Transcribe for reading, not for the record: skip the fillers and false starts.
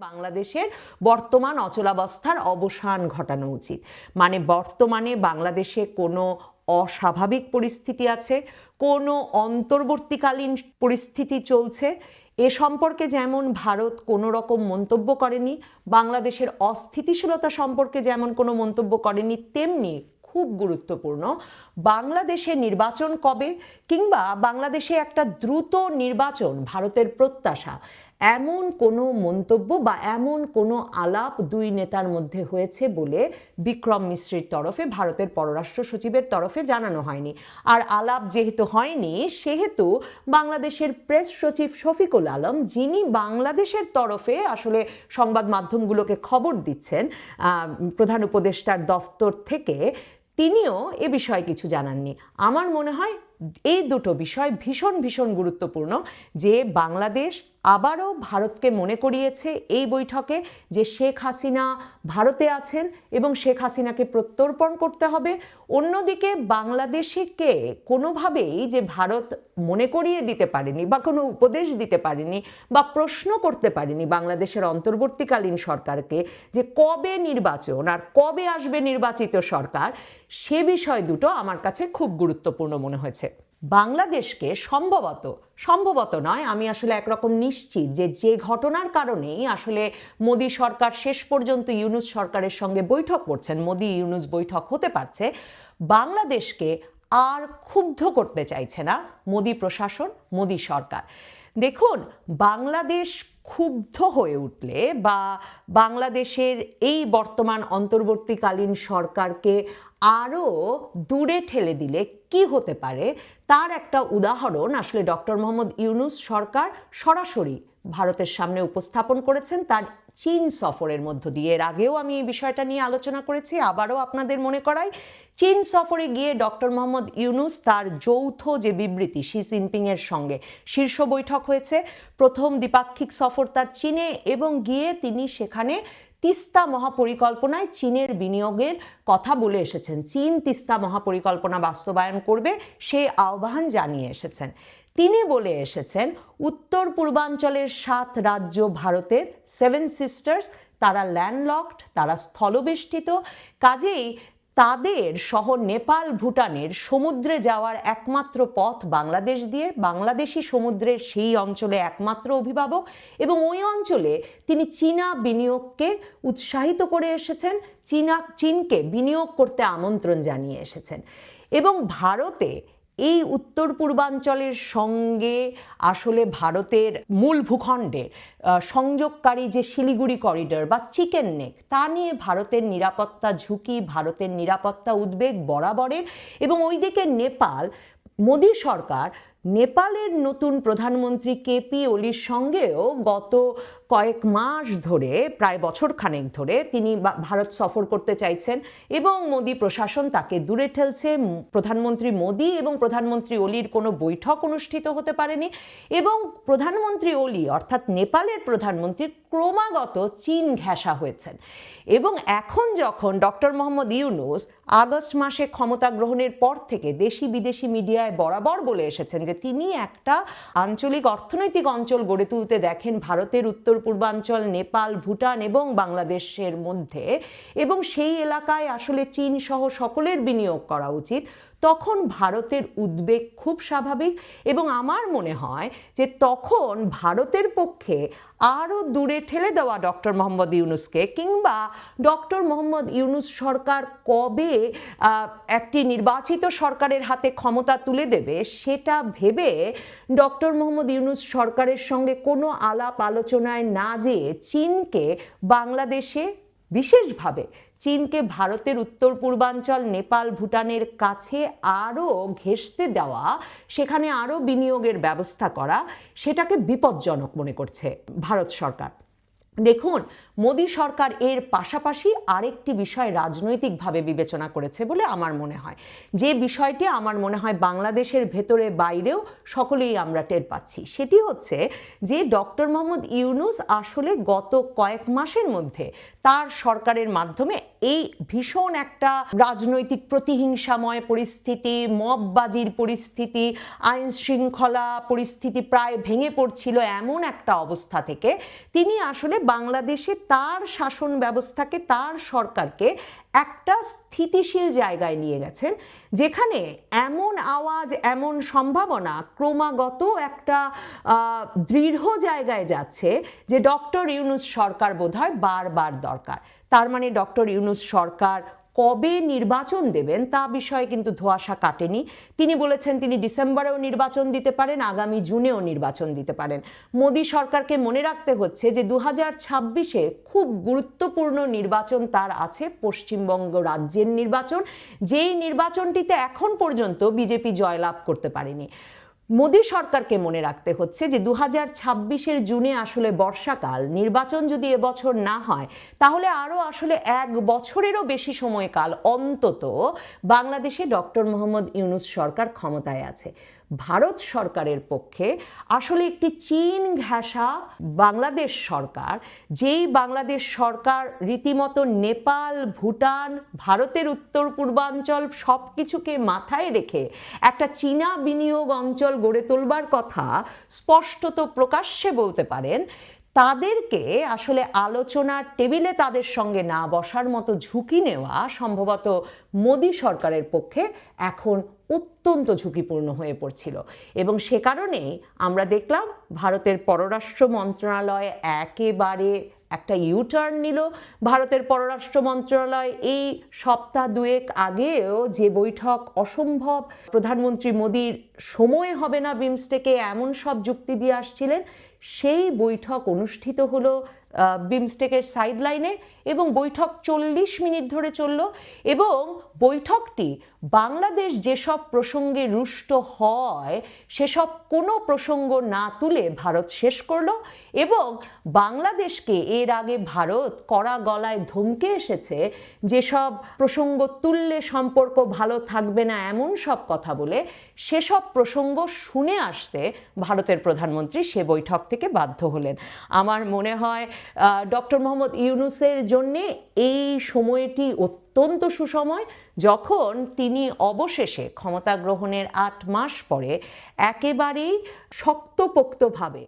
বাংলাদেশের বর্তমান অচলাবস্থার অবসান ঘটানো উচিত। মানে বর্তমানে বাংলাদেশে কোনো অস্বাভাবিক পরিস্থিতি আছে, কোনো অন্তর্বর্তীকালীন পরিস্থিতি চলছে, এ সম্পর্কে যেমন ভারত কোনো রকম মন্তব্য করেনি, বাংলাদেশের অস্থিতিশীলতা সম্পর্কে যেমন কোনো মন্তব্য করেনি, তেমনি খুব গুরুত্বপূর্ণ বাংলাদেশের নির্বাচন কবে কিংবা বাংলাদেশে একটা দ্রুত নির্বাচন ভারতের প্রত্যাশা, এমন কোনো মন্তব্য বা এমন কোনো আলাপ দুই নেতার মধ্যে হয়েছে বলে বিক্রম মিশ্রির তরফে, ভারতের পররাষ্ট্র সচিবের তরফে জানানো হয়নি। আর আলাপ যেহেতু হয়নি, সেহেতু বাংলাদেশের প্রেস সচিব শফিকুল আলম, যিনি বাংলাদেশের তরফে আসলে সংবাদ মাধ্যমগুলোকে খবর দিচ্ছেন প্রধান উপদেষ্টার দফতর থেকে, তিনিও এ বিষয়ে কিছু জানাননি। আমার মনে হয় এই দুটো বিষয় ভীষণ ভীষণ গুরুত্বপূর্ণ, যে বাংলাদেশ আবারও ভারতকে মনে করিয়েছে এই বৈঠকে যে শেখ হাসিনা ভারতে আছেন এবং শেখ হাসিনাকে প্রত্যর্পণ করতে হবে। অন্যদিকে বাংলাদেশকে কোনোভাবেই যে ভারত মনে করিয়ে দিতে পারেনি বা কোনো উপদেশ দিতে পারেনি বা প্রশ্ন করতে পারেনি বাংলাদেশের অন্তর্বর্তীকালীন সরকারকে যে কবে নির্বাচন আর কবে আসবে নির্বাচিত সরকার, সে বিষয় দুটো আমার কাছে খুব গুরুত্বপূর্ণ মনে হয়েছে। বাংলাদেশকে সম্ভবত নয়, আমি আসলে একরকম নিশ্চিত যে ঘটনার কারণেই আসলে মোদী সরকার শেষ পর্যন্ত ইউনূস সরকারের সঙ্গে বৈঠক করছেন, মোদী ইউনূস বৈঠক হতে পারছে, বাংলাদেশকে আর ক্ষুব্ধ করতে চাইছে না মোদী প্রশাসন, মোদী সরকার। দেখুন, বাংলাদেশ ক্ষুব্ধ হয়ে উঠলে বা বাংলাদেশের এই বর্তমান অন্তর্বর্তীকালীন সরকারকে আরও দূরে ঠেলে দিলে কি হতে পারে, তার একটা উদাহরণ আসলে ডক্টর মোহাম্মদ ইউনূস সরকার সরাসরি ভারতের সামনে উপস্থাপন করেছেন তার চীন সফরের মধ্য দিয়ে। এর আগেও আমি এই বিষয়টা নিয়ে আলোচনা করেছি, আবারও আপনাদের মনে করাই, চীন সফরে গিয়ে ডক্টর মোহাম্মদ ইউনূস তার যৌথ যে বিবৃতি, শি জিনপিংয়ের সঙ্গে শীর্ষ বৈঠক হয়েছে, প্রথম দ্বিপাক্ষিক সফর তার চীনে, এবং গিয়ে তিনি সেখানে তিস্তা মহাপরিকল্পনায় চীনের বিনিয়োগের কথা বলে এসেছেন। চীন তিস্তা মহাপরিকল্পনা বাস্তবায়ন করবে সে আহ্বান জানিয়ে এসেছেন। তিনি বলে এসেছেন উত্তর পূর্বাঞ্চলের 7 রাজ্য ভারতের, 7 সিস্টার্স, তারা ল্যান্ডলকড, তারা স্থলবেষ্টিত, কাজেই তাদের সহ নেপাল ভুটানের সমুদ্রে যাওয়ার একমাত্র পথ বাংলাদেশ দিয়ে, বাংলাদেশি সমুদ্রের সেই অঞ্চলে একমাত্র অভিভাবক, এবং ওই অঞ্চলে তিনি চীনা বিনিয়োগকে উৎসাহিত করে এসেছেন, চীনকে বিনিয়োগ করতে আমন্ত্রণ জানিয়ে এসেছেন। এবং ভারতে এই উত্তর পূর্বাঞ্চলের সঙ্গে আসলে ভারতের মূল ভূখণ্ডের সংযোগকারী যে শিলিগুড়ি করিডর বা চিকেন নেক, তা নিয়ে ভারতের নিরাপত্তা ঝুঁকি, ভারতের নিরাপত্তা উদ্বেগ বরাবরের। এবং ওইদিকে নেপাল, মোদী সরকার নেপালের নতুন প্রধানমন্ত্রী কেপি ওলির সঙ্গেও গত কয়েক মাস ধরে, প্রায় বছরখানেক ধরে তিনি ভারত সফর করতে চাইছেন এবং মোদী প্রশাসন তাকে দূরে ঠেলছে। প্রধানমন্ত্রী মোদী এবং প্রধানমন্ত্রী ওলির কোনো বৈঠক অনুষ্ঠিত হতে পারেনি এবং প্রধানমন্ত্রী ওলি অর্থাৎ নেপালের প্রধানমন্ত্রী ক্রমাগত চীন ঘেঁষা হয়েছেন। এবং এখন যখন ডক্টর মোহাম্মদ ইউনূস আগস্ট মাসে ক্ষমতা গ্রহণের পর থেকে দেশি বিদেশি মিডিয়ায় বরাবর বলে এসেছেন যে তিনি একটা আঞ্চলিক অর্থনৈতিক অঞ্চল গড়ে তুলতে দেখেন ভারতের উত্তর পূর্বাঞ্চল, নেপাল, ভুটান এবং বাংলাদেশের মধ্যে, এবং সেই এলাকায় আসলে চীন সহ সকলের বিনিয়োগ করা উচিত, তখন ভারতের উদ্বেগ খুব স্বাভাবিক। এবং আমার মনে হয় যে তখন ভারতের পক্ষে আরও দূরে ঠেলে দেওয়া ডক্টর মোহাম্মদ ইউনূসকে, কিংবা ডক্টর মোহাম্মদ ইউনূস সরকার কবে একটি নির্বাচিত সরকারের হাতে ক্ষমতা তুলে দেবে সেটা ভেবে ডক্টর মোহাম্মদ ইউনূস সরকারের সঙ্গে কোনো আলাপ আলোচনায় না যেয়ে চীনকে বাংলাদেশে, বিশেষভাবে চীনকে ভারতের উত্তর পূর্বাঞ্চল, নেপাল, ভুটানের কাছে আরও ঘেঁষতে দেওয়া, সেখানে আরও বিনিয়োগের ব্যবস্থা করা, সেটাকে বিপজ্জনক মনে করছে ভারত সরকার। দেখুন, মোদী সরকার এর পাশাপাশি আরেকটি বিষয় রাজনৈতিকভাবে বিবেচনা করেছে বলে আমার মনে হয়, যে বিষয়টি আমার মনে হয় বাংলাদেশের ভেতরে বাইরেও সকলেই আমরা টের পাচ্ছি। সেটি হচ্ছে যে ডক্টর মোহাম্মদ ইউনূস আসলে গত কয়েক মাসের মধ্যে তার সরকারের মাধ্যমে এই ভীষণ একটা রাজনৈতিক প্রতিহিংসাময় পরিস্থিতি, মববাজির পরিস্থিতি, আইন শৃঙ্খলা পরিস্থিতি প্রায় ভেঙে পড়ছিল, এমন একটা অবস্থা থেকে তিনি আসলে বাংলাদেশে তার শাসন ব্যবস্থাকে, তার সরকারকে একটা স্থিতিশীল জায়গায় নিয়ে গেছেন, যেখানে এমন আওয়াজ, এমন সম্ভাবনা ক্রমাগত একটা দৃঢ় জায়গায় যাচ্ছে যে ডক্টর ইউনূস সরকার বোধহয় বারবার দরকার। তার মানে ডক্টর ইউনূস সরকার কবে নির্বাচন দেবেন তা বিষয়ে কিন্তু ধোঁয়াশা কাটেনি। তিনি বলেছেন তিনি ডিসেম্বরেও নির্বাচন দিতে পারেন, আগামী জুনেও নির্বাচন দিতে পারেন। মোদী সরকারকে মনে রাখতে হচ্ছে যে 2026-এ খুব গুরুত্বপূর্ণ নির্বাচন তার আছে, পশ্চিমবঙ্গ রাজ্যের নির্বাচন, যেই নির্বাচনটিতে এখন পর্যন্ত বিজেপি জয়লাভ করতে পারেনি। মোদী সরকারকে মনে রাখতে হচ্ছে যে 2026-এর জুনে আসলে বর্ষাকাল, নির্বাচন যদি এবছর না হয় তাহলে আরও আসলে 1 বছরেরও বেশি সময়কাল অন্তত বাংলাদেশে ডক্টর মোহাম্মদ ইউনূস সরকার ক্ষমতায় আছে। ভারত সরকারের পক্ষে আসলে একটি চীন ঘেঁষা বাংলাদেশ সরকার, যেই বাংলাদেশ সরকার রীতিমতো নেপাল, ভুটান, ভারতের উত্তর পূর্বাঞ্চল সব কিছুকে মাথায় রেখে একটা চীনা বিনিয়োগ অঞ্চল গড়ে তোলবার কথা স্পষ্টত প্রকাশ্যে বলতে পারেন, তাদেরকে আসলে আলোচনার টেবিলে তাদের সঙ্গে না বসার মতো ঝুঁকি নেওয়া সম্ভবত মোদী সরকারের পক্ষে এখন অত্যন্ত ঝুঁকিপূর্ণ হয়ে পড়ছিল। এবং সে কারণেই আমরা দেখলাম ভারতের পররাষ্ট্র মন্ত্রণালয় একেবারে একটা ইউটার্ন নিল। ভারতের পররাষ্ট্র মন্ত্রণালয় এই সপ্তাহ দুয়েক আগেও যে বৈঠক অসম্ভব, প্রধানমন্ত্রী মোদীর সময় হবে না বিমস্টেকে, এমন সব যুক্তি দিয়ে আসছিলেন, সেই বৈঠক অনুষ্ঠিত হলো বিমস্টেকের সাইডলাইনে এবং বৈঠক 40 মিনিট ধরে চলল। এবং বৈঠকটি বাংলাদেশ যেসব প্রসঙ্গে রুষ্ট হয় সেসব কোনো প্রসঙ্গ না তুলে ভারত শেষ করলো এবং বাংলাদেশকে এর আগে ভারত কড়া গলায় ধমকে এসেছে যেসব প্রসঙ্গ তুললে সম্পর্ক ভালো থাকবে না এমন সব কথা বলে, সেসব প্রসঙ্গ শুনে আসতে ভারতের প্রধানমন্ত্রী সে বৈঠক থেকে বাধ্য হলেন। আমার মনে হয় ডক্টর মোহাম্মদ ইউনূসের জন্যে এই সময়টি অত্যন্ত সুসময়, যখন তিনি অবশেষে ক্ষমতা গ্রহণের 8 মাস পরে একেবারেই শক্তপোক্তভাবে